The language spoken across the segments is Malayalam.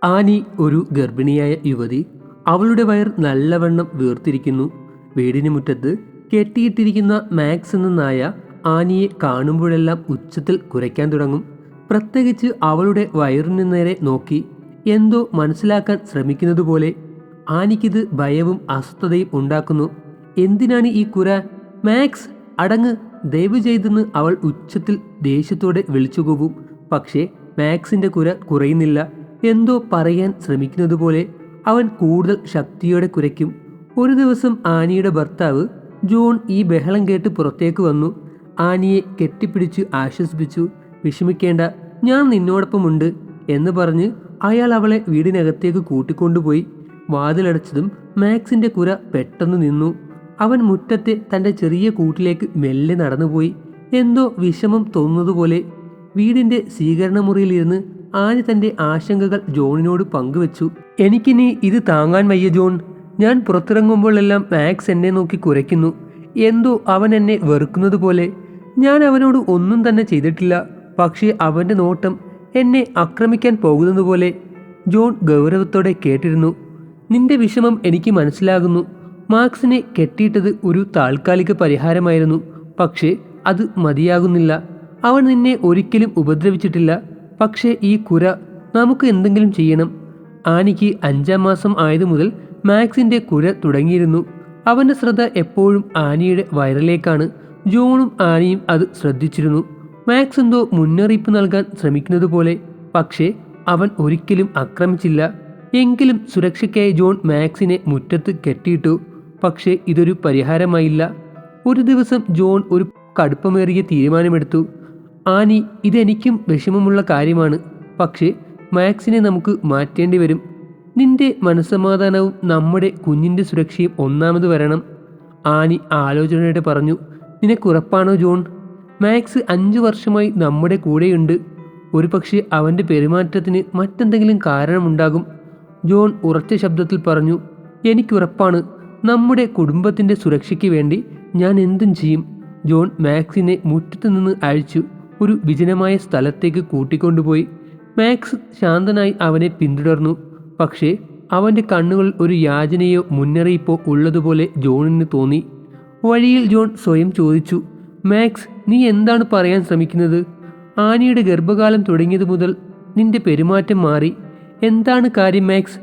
ആനി ഒരു ഗർഭിണിയായ യുവതി. അവളുടെ വയർ നല്ലവണ്ണം വീർത്തിരിക്കുന്നു. വീടിന് മുറ്റത്ത് കെട്ടിയിട്ടിരിക്കുന്ന മാക്സ് എന്ന നായ ആനിയെ കാണുമ്പോഴെല്ലാം ഉച്ചത്തിൽ കുരയ്ക്കാൻ തുടങ്ങും. പ്രത്യേകിച്ച് അവളുടെ വയറിന് നേരെ നോക്കി എന്തോ മനസ്സിലാക്കാൻ ശ്രമിക്കുന്നത് പോലെ. ആനിക്കിത് ഭയവും അസ്വസ്ഥതയും ഉണ്ടാക്കുന്നു. എന്തിനാണ് ഈ കുര? മാക്സ് അടങ്ങ്, ദയവ് ചെയ്തെന്ന് അവൾ ഉച്ചത്തിൽ ദേഷ്യത്തോടെ വിളിച്ചുകൂവും. പക്ഷേ മാക്സിന്റെ കുര കുറയുന്നില്ല. എന്തോ പറയാൻ ശ്രമിക്കുന്നത് പോലെ അവൻ കൂടുതൽ ശക്തിയോടെ കുരയ്ക്കും. ഒരു ദിവസം ആനിയുടെ ഭർത്താവ് ജോൺ ഈ ബഹളം കേട്ട് പുറത്തേക്ക് വന്നു. ആനിയെ കെട്ടിപ്പിടിച്ച് ആശ്വസിപ്പിച്ചു. വിഷമിക്കേണ്ട, ഞാൻ നിന്നോടൊപ്പമുണ്ട് എന്ന് പറഞ്ഞ് അയാൾ അവളെ വീടിനകത്തേക്ക് കൂട്ടിക്കൊണ്ടുപോയി. വാതിലടച്ചതും മാക്സിന്റെ കുര പെട്ടെന്ന് നിന്നു. അവൻ മുറ്റത്തെ തൻ്റെ ചെറിയ കൂട്ടിലേക്ക് മെല്ലെ നടന്നുപോയി. എന്തോ വിഷമം തോന്നുന്നതുപോലെ. വീടിൻ്റെ സ്വീകരണ മുറിയിലിരുന്ന് ആനി തൻ്റെ ആശങ്കകൾ ജോണിനോട് പങ്കുവച്ചു. എനിക്കിനി ഇത് താങ്ങാൻ വയ്യ ജോൺ. ഞാൻ പുറത്തിറങ്ങുമ്പോഴെല്ലാം മാക്സ് എന്നെ നോക്കി കുരയ്ക്കുന്നു. എന്തോ അവൻ എന്നെ വെറുക്കുന്നത് പോലെ. ഞാൻ അവനോട് ഒന്നും തന്നെ ചെയ്തിട്ടില്ല. പക്ഷേ അവൻ്റെ നോട്ടം എന്നെ ആക്രമിക്കാൻ പോകുന്നത് പോലെ. ജോൺ ഗൗരവത്തോടെ കേട്ടിരുന്നു. നിന്റെ വിഷമം എനിക്ക് മനസ്സിലാകുന്നു. മാക്സിനെ കെട്ടിയിട്ടത് ഒരു താൽക്കാലിക പരിഹാരമായിരുന്നു. പക്ഷേ അത് മതിയാകുന്നില്ല. അവൻ നിന്നെ ഒരിക്കലും ഉപദ്രവിച്ചിട്ടില്ല. പക്ഷേ ഈ കുര, നമുക്ക് എന്തെങ്കിലും ചെയ്യണം. ആനിക്ക് 5-ാം മാസം ആയതു മുതൽ മാക്സിന്റെ കുര തുടങ്ങിയിരുന്നു. അവൻ്റെ ശ്രദ്ധ എപ്പോഴും ആനിയുടെ വയറിലേക്കാണ്. ജോണും ആനിയും അത് ശ്രദ്ധിച്ചിരുന്നു. മാക്സ് എന്തോ മുന്നറിയിപ്പ് നൽകാൻ ശ്രമിക്കുന്നത് പോലെ. പക്ഷേ അവൻ ഒരിക്കലും ആക്രമിച്ചില്ല. എങ്കിലും സുരക്ഷയ്ക്കായി ജോൺ മാക്സിനെ മുറ്റത്ത് കെട്ടിയിട്ടു. പക്ഷേ ഇതൊരു പരിഹാരമായില്ല. ഒരു ദിവസം ജോൺ ഒരു കടുപ്പമേറിയ തീരുമാനമെടുത്തു. ആനി, ഇതെനിക്കും വിഷമമുള്ള കാര്യമാണ്. പക്ഷേ മാക്സിനെ നമുക്ക് മാറ്റേണ്ടി വരും. നിന്റെ മനസ്സമാധാനവും നമ്മുടെ കുഞ്ഞിൻ്റെ സുരക്ഷയും ഒന്നാമത് വരണം. ആനി ആലോചനയോടെ പറഞ്ഞു. നിനക്കുറപ്പാണോ ജോൺ? മാക്സ് 5 വർഷമായി നമ്മുടെ കൂടെയുണ്ട്. ഒരു പക്ഷേ അവൻ്റെ പെരുമാറ്റത്തിന് മറ്റെന്തെങ്കിലും കാരണമുണ്ടാകും. ജോൺ ഉറച്ച ശബ്ദത്തിൽ പറഞ്ഞു. എനിക്കുറപ്പാണ്. നമ്മുടെ കുടുംബത്തിൻ്റെ സുരക്ഷയ്ക്ക് വേണ്ടി ഞാൻ എന്തും ചെയ്യും. ജോൺ മാക്സിനെ മുറ്റത്തു നിന്ന് അഴിച്ചു ഒരു വിജനമായ സ്ഥലത്തേക്ക് കൂട്ടിക്കൊണ്ടുപോയി. മാക്സ് ശാന്തനായി അവനെ പിന്തുടർന്നു. പക്ഷേ അവൻ്റെ കണ്ണുകളിൽ ഒരു യാചനയോ മുന്നറിയിപ്പോ ഉള്ളതുപോലെ ജോണിന് തോന്നി. വഴിയിൽ ജോൺ സ്വയം ചോദിച്ചു, മാക്സ്, നീ എന്താണ് പറയാൻ ശ്രമിക്കുന്നത്? ആനിയുടെ ഗർഭകാലം തുടങ്ങിയത് മുതൽ നിന്റെ പെരുമാറ്റം മാറി. എന്താണ് കാര്യം മാക്സ്?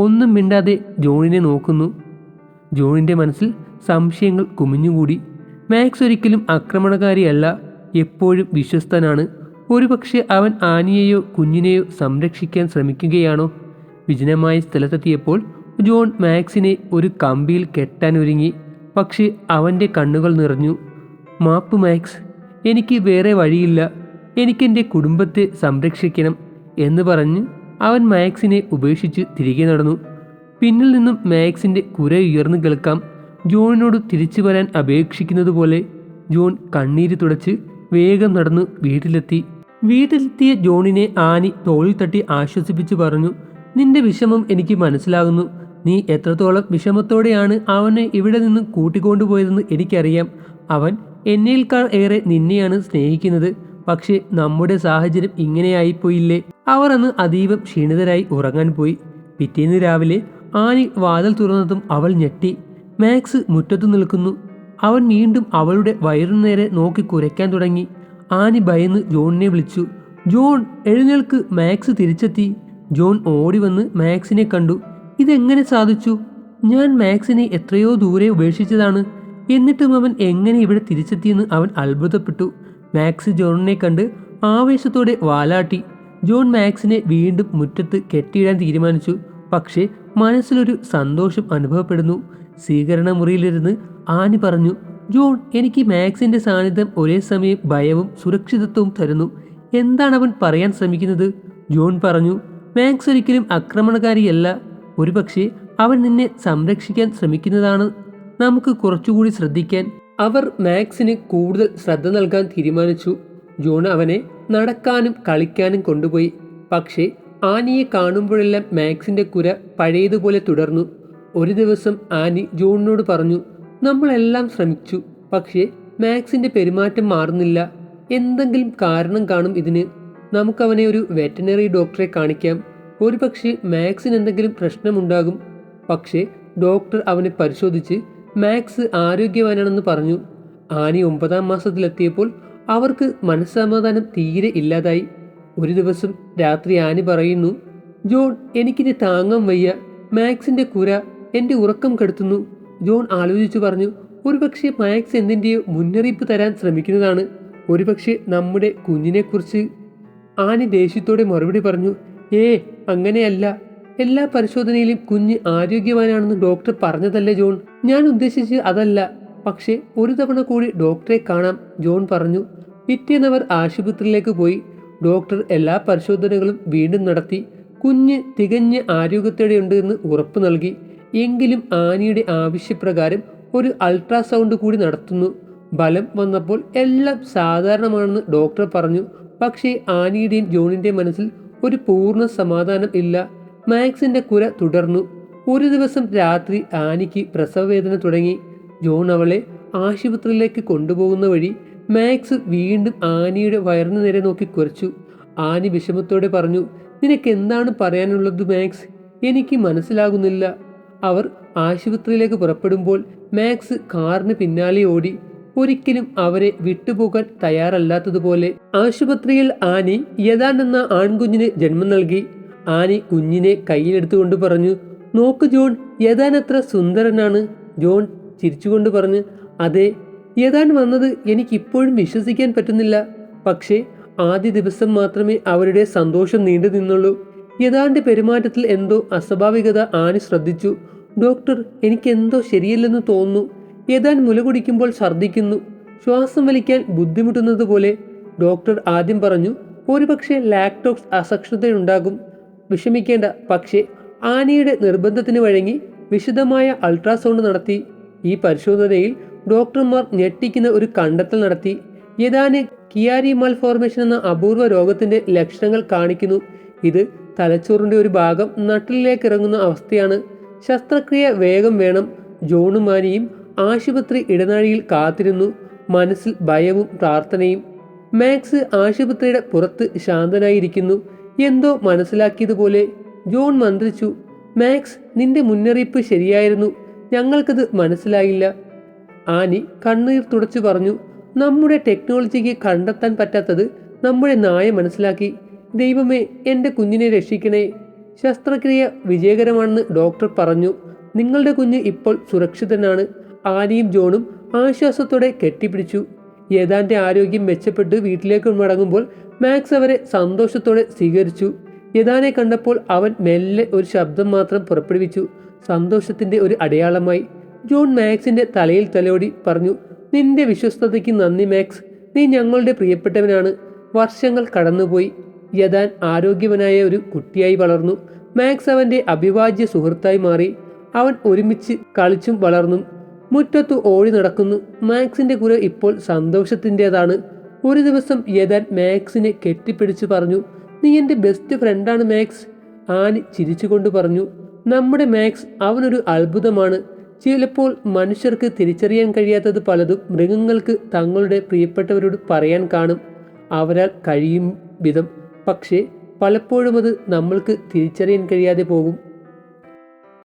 ഒന്നും മിണ്ടാതെ ജോണിനെ നോക്കുന്നു. ജോണിൻ്റെ മനസ്സിൽ സംശയങ്ങൾ കുമിഞ്ഞുകൂടി. മാക്സ് ഒരിക്കലും ആക്രമണകാരിയല്ല. എപ്പോഴും വിശ്വസ്തനാണ്. ഒരുപക്ഷെ അവൻ ആനിയെയോ കുഞ്ഞിനെയോ സംരക്ഷിക്കാൻ ശ്രമിക്കുകയാണോ? വിജനമായ സ്ഥലത്തെത്തിയപ്പോൾ ജോൺ മാക്സിനെ ഒരു കമ്പിയിൽ കെട്ടാൻ ഒരുങ്ങി. പക്ഷേ അവൻ്റെ കണ്ണുകൾ നിറഞ്ഞു. മാപ്പ് മാക്സ്, എനിക്ക് വേറെ വഴിയില്ല. എനിക്കെൻ്റെ കുടുംബത്തെ സംരക്ഷിക്കണം എന്ന് പറഞ്ഞ് അവൻ മാക്സിനെ ഉപേക്ഷിച്ച് തിരികെ നടന്നു. പിന്നിൽ നിന്നും മാക്സിൻ്റെ കുര ഉയർന്നു കേൾക്കാം. ജോണിനോട് തിരിച്ചു വരാൻ അപേക്ഷിക്കുന്നത് പോലെ. ജോൺ കണ്ണീര് തുടച്ച് വേഗം നടന്നു വീട്ടിലെത്തിയ ജോണിനെ ആനി തോളിൽ തട്ടി ആശ്വസിപ്പിച്ചു പറഞ്ഞു. നിന്റെ വിഷമം എനിക്ക് മനസ്സിലാകുന്നു. നീ എത്രത്തോളം വിഷമത്തോടെയാണ് അവനെ ഇവിടെ നിന്ന് കൂട്ടിക്കൊണ്ടുപോയതെന്ന് എനിക്കറിയാം. അവൻ എന്നേക്കാൾ ഏറെ നിന്നെയാണ് സ്നേഹിക്കുന്നത്. പക്ഷേ നമ്മുടെ സാഹചര്യം ഇങ്ങനെയായിപ്പോയില്ലേ? അവർ അന്ന് അതീവം ക്ഷീണിതരായി ഉറങ്ങാൻ പോയി. പിറ്റേന്ന് രാവിലെ ആനി വാതിൽ തുറന്നതും അവൾ ഞെട്ടി. മാക്സ് മുറ്റത്തു നിൽക്കുന്നു. അവൻ വീണ്ടും അവളുടെ വയറിനു നേരെ നോക്കി കുരയ്ക്കാൻ തുടങ്ങി. ആനി ഭയന്ന് ജോണിനെ വിളിച്ചു. ജോൺ, എഴുന്നേൽക്ക്, മാക്സ് തിരിച്ചെത്തി. ജോൺ ഓടി വന്ന് മാക്സിനെ കണ്ടു. ഇതെങ്ങനെ സാധിച്ചു? ഞാൻ മാക്സിനെ എത്രയോ ദൂരെ ഉപേക്ഷിച്ചതാണ്. എന്നിട്ടും അവൻ എങ്ങനെ ഇവിടെ തിരിച്ചെത്തിയെന്ന് അവൻ അത്ഭുതപ്പെട്ടു. മാക്സ് ജോണിനെ കണ്ട് ആവേശത്തോടെ വാലാട്ടി. ജോൺ മാക്സിനെ വീണ്ടും മുറ്റത്ത് കെട്ടിയിടാൻ തീരുമാനിച്ചു. പക്ഷേ മനസ്സിലൊരു സന്തോഷം അനുഭവപ്പെടുന്നു. സ്വീകരണ മുറിയിലിരുന്ന് ആനി പറഞ്ഞു, ജോൺ, എനിക്ക് മാക്സിന്റെ സാന്നിധ്യം ഒരേ സമയം ഭയവും സുരക്ഷിതത്വവും തരുന്നു. എന്താണ് അവൻ പറയാൻ ശ്രമിക്കുന്നത്? ജോൺ പറഞ്ഞു, മാക്സ് ഒരിക്കലും ആക്രമണകാരിയല്ല. ഒരുപക്ഷെ അവൻ നിന്നെ സംരക്ഷിക്കാൻ ശ്രമിക്കുന്നതാണ്. നമുക്ക് കുറച്ചുകൂടി ശ്രദ്ധിക്കാൻ. അവർ മാക്സിന് കൂടുതൽ ശ്രദ്ധ നൽകാൻ തീരുമാനിച്ചു. ജോൺ അവനെ നടക്കാനും കളിക്കാനും കൊണ്ടുപോയി. പക്ഷേ ആനിയെ കാണുമ്പോഴെല്ലാം മാക്സിന്റെ കുര പഴയതുപോലെ തുടർന്നു. ഒരു ദിവസം ആനി ജോണിനോട് പറഞ്ഞു, നമ്മളെല്ലാം ശ്രമിച്ചു. പക്ഷേ മാക്സിന്റെ പെരുമാറ്റം മാറുന്നില്ല. എന്തെങ്കിലും കാരണം കാണും ഇതിന്. നമുക്കവനെ ഒരു വെറ്ററിനറി ഡോക്ടറെ കാണിക്കാം. ഒരുപക്ഷെ മാക്സിന് എന്തെങ്കിലും പ്രശ്നമുണ്ടാകും. പക്ഷേ ഡോക്ടർ അവനെ പരിശോധിച്ച് മാക്സ് ആരോഗ്യവാനാണെന്ന് പറഞ്ഞു. ആനി 9ാം മാസത്തിലെത്തിയപ്പോൾ അവർക്ക് മനസ്സമാധാനം തീരെ ഇല്ലാതായി. ഒരു ദിവസം രാത്രി ആനി പറയുന്നു, ജോൺ, എനിക്കിനി താങ്ങാൻ വയ്യ. മാക്സിന്റെ കുര എൻ്റെ ഉറക്കം കെടുത്തുന്നു. ജോൺ ആലോചിച്ചു പറഞ്ഞു, ഒരുപക്ഷെ മാക്സ് എന്തിൻ്റെയോ മുന്നറിയിപ്പ് തരാൻ ശ്രമിക്കുന്നതാണ്. ഒരുപക്ഷെ നമ്മുടെ കുഞ്ഞിനെക്കുറിച്ച്. ആനി ദേഷ്യത്തോടെ മറുപടി പറഞ്ഞു, അങ്ങനെയല്ല. എല്ലാ പരിശോധനയിലും കുഞ്ഞ് ആരോഗ്യവാനാണെന്ന് ഡോക്ടർ പറഞ്ഞതല്ലേ ജോൺ? ഞാൻ ഉദ്ദേശിച്ച് അതല്ല. പക്ഷേ ഒരു തവണ കൂടി ഡോക്ടറെ കാണാം, ജോൺ പറഞ്ഞു. പിറ്റേന്നവർ ആശുപത്രിയിലേക്ക് പോയി. ഡോക്ടർ എല്ലാ പരിശോധനകളും വീണ്ടും നടത്തി. കുഞ്ഞ് തികഞ്ഞ ആരോഗ്യത്തോടെയുണ്ട് എന്ന് ഉറപ്പ് നൽകി. എങ്കിലും ആനിയുടെ ആവശ്യപ്രകാരം ഒരു അൾട്രാസൗണ്ട് കൂടി നടത്തുന്നു. ഫലം വന്നപ്പോൾ എല്ലാം സാധാരണമാണെന്ന് ഡോക്ടർ പറഞ്ഞു. പക്ഷേ ആനിയുടെയും ജോണിൻ്റെയും മനസ്സിൽ ഒരു പൂർണ്ണ സമാധാനം ഇല്ല. മാക്സിന്റെ കുര തുടർന്നു. ഒരു ദിവസം രാത്രി ആനിക്ക് പ്രസവവേദന തുടങ്ങി. ജോൺ അവളെ ആശുപത്രിയിലേക്ക് കൊണ്ടുപോകുന്ന വഴി മാക്സ് വീണ്ടും ആനിയുടെ വയറിന് നേരെ നോക്കി കുരച്ചു. ആനി വിഷമത്തോടെ പറഞ്ഞു, നിനക്ക് എന്താണ് പറയാനുള്ളത് മാക്സ്? എനിക്ക് മനസ്സിലാകുന്നില്ല. അവർ ആശുപത്രിയിലേക്ക് പുറപ്പെടുമ്പോൾ മാക്സ് കാറിന് പിന്നാലെ ഓടി, ഒരിക്കലും അവരെ വിട്ടുപോകാൻ തയ്യാറല്ലാത്തതുപോലെ. ആശുപത്രിയിൽ ആനി യദാൻ എന്ന ആൺകുഞ്ഞിന് ജന്മം നൽകി. ആനി കുഞ്ഞിനെ കയ്യിലെടുത്തുകൊണ്ട് പറഞ്ഞു, നോക്ക് ജോൺ, യദാൻ എത്ര സുന്ദരനാണ്. ജോൺ ചിരിച്ചുകൊണ്ട് പറഞ്ഞു, അതെ, യദാൻ വന്നത് എനിക്കിപ്പോഴും വിശ്വസിക്കാൻ പറ്റുന്നില്ല. പക്ഷേ ആദ്യ ദിവസം മാത്രമേ അവരുടെ സന്തോഷം നീണ്ടു നിന്നുള്ളൂ. യദാന്റെ പെരുമാറ്റത്തിൽ എന്തോ അസ്വാഭാവികത ആനി ശ്രദ്ധിച്ചു. ഡോക്ടർ, എനിക്കെന്തോ ശരിയല്ലെന്ന് തോന്നുന്നു. യദാൻ മുല കുടിക്കുമ്പോൾ ഛർദ്ദിക്കുന്നു, ശ്വാസം വലിക്കാൻ ബുദ്ധിമുട്ടുന്നത് പോലെ. ഡോക്ടർ ആദ്യം പറഞ്ഞു, ഒരുപക്ഷെ ലാക്ടോസ് അസഹിഷ്ണുതയുണ്ടാകും. വിഷമിക്കേണ്ട. പക്ഷേ ആനിയുടെ നിർബന്ധത്തിന് വഴങ്ങി വിശദമായ അൾട്രാസൗണ്ട് നടത്തി. ഈ പരിശോധനയിൽ ഡോക്ടർമാർ ഞെട്ടിക്കുന്ന ഒരു കണ്ടെത്തൽ നടത്തി. യദാന് കിയാരി മാൽഫോർമേഷൻ എന്ന അപൂർവ രോഗത്തിന്റെ ലക്ഷണങ്ങൾ കാണിക്കുന്നു. ഇത് തലച്ചോറിന്റെ ഒരു ഭാഗം നട്ടിലേക്ക് ഇറങ്ങുന്ന അവസ്ഥയാണ്. ശസ്ത്രക്രിയ വേഗം വേണം. ജോണും ആനിയും ആശുപത്രി ഇടനാഴിയിൽ കാത്തിരുന്നു, മനസ്സിൽ ഭയവും പ്രാർത്ഥനയും. മാക്സ് ആശുപത്രിയുടെ പുറത്ത് ശാന്തനായിരിക്കുന്നു. എന്തോ മനസ്സിലാക്കിയതുപോലെ. ജോൺ മന്ത്രിച്ചു, മാക്സ്, നിന്റെ മുന്നറിയിപ്പ് ശരിയായിരുന്നു. ഞങ്ങൾക്കത് മനസ്സിലായില്ല. ആനി കണ്ണീർ തുടച്ചു പറഞ്ഞു, നമ്മുടെ ടെക്നോളജിക്ക് കണ്ടെത്താൻ പറ്റാത്തത് നമ്മുടെ നായ മനസ്സിലാക്കി. ദൈവമേ, എൻ്റെ കുഞ്ഞിനെ രക്ഷിക്കണേ. ശസ്ത്രക്രിയ വിജയകരമാണെന്ന് ഡോക്ടർ പറഞ്ഞു. നിങ്ങളുടെ കുഞ്ഞ് ഇപ്പോൾ സുരക്ഷിതനാണ്. ആനിയും ജോണും ആശ്വാസത്തോടെ കെട്ടിപ്പിടിച്ചു. യദാന്റെ ആരോഗ്യം മെച്ചപ്പെട്ട് വീട്ടിലേക്ക് മടങ്ങുമ്പോൾ മാക്സ് അവരെ സന്തോഷത്തോടെ സ്വീകരിച്ചു. യദാനെ കണ്ടപ്പോൾ അവൻ മെല്ലെ ഒരു ശബ്ദം മാത്രം പുറപ്പെടുവിച്ചു, സന്തോഷത്തിന്റെ ഒരു അടയാളമായി. ജോൺ മാക്സിന്റെ തലയിൽ തലോടി പറഞ്ഞു, നിന്റെ വിശ്വസ്തതയ്ക്ക് നന്ദി മാക്സ്. നീ ഞങ്ങളുടെ പ്രിയപ്പെട്ടവനാണ്. വർഷങ്ങൾ കടന്നുപോയി. യദാൻ ആരോഗ്യവനായ ഒരു കുട്ടിയായി വളർന്നു. മാക്സ് അവന്റെ അവിഭാജ്യ സുഹൃത്തായി മാറി. അവൻ ഒരുമിച്ച് കളിച്ചും വളർന്നു. മുറ്റത്തു ഓടി നടക്കുന്നു. മാക്സിന്റെ കുര ഇപ്പോൾ സന്തോഷത്തിൻ്റെതാണ്. ഒരു ദിവസം യദാൻ മാക്സിനെ കെട്ടിപ്പിടിച്ചു പറഞ്ഞു, നീ എൻ്റെ ബെസ്റ്റ് ഫ്രണ്ടാണ് മാക്സ്. ആനി ചിരിച്ചുകൊണ്ട് പറഞ്ഞു, നമ്മുടെ മാക്സ് അവനൊരു അത്ഭുതമാണ്. ചിലപ്പോൾ മനുഷ്യർക്ക് തിരിച്ചറിയാൻ കഴിയാത്തത് പലതും മൃഗങ്ങൾക്ക് തങ്ങളുടെ പ്രിയപ്പെട്ടവരോട് പറയാൻ കാണും, അവരാൽ കഴിയും വിധം. പക്ഷേ പലപ്പോഴും അത് നമ്മൾക്ക് തിരിച്ചറിയാൻ കഴിയാതെ പോകും.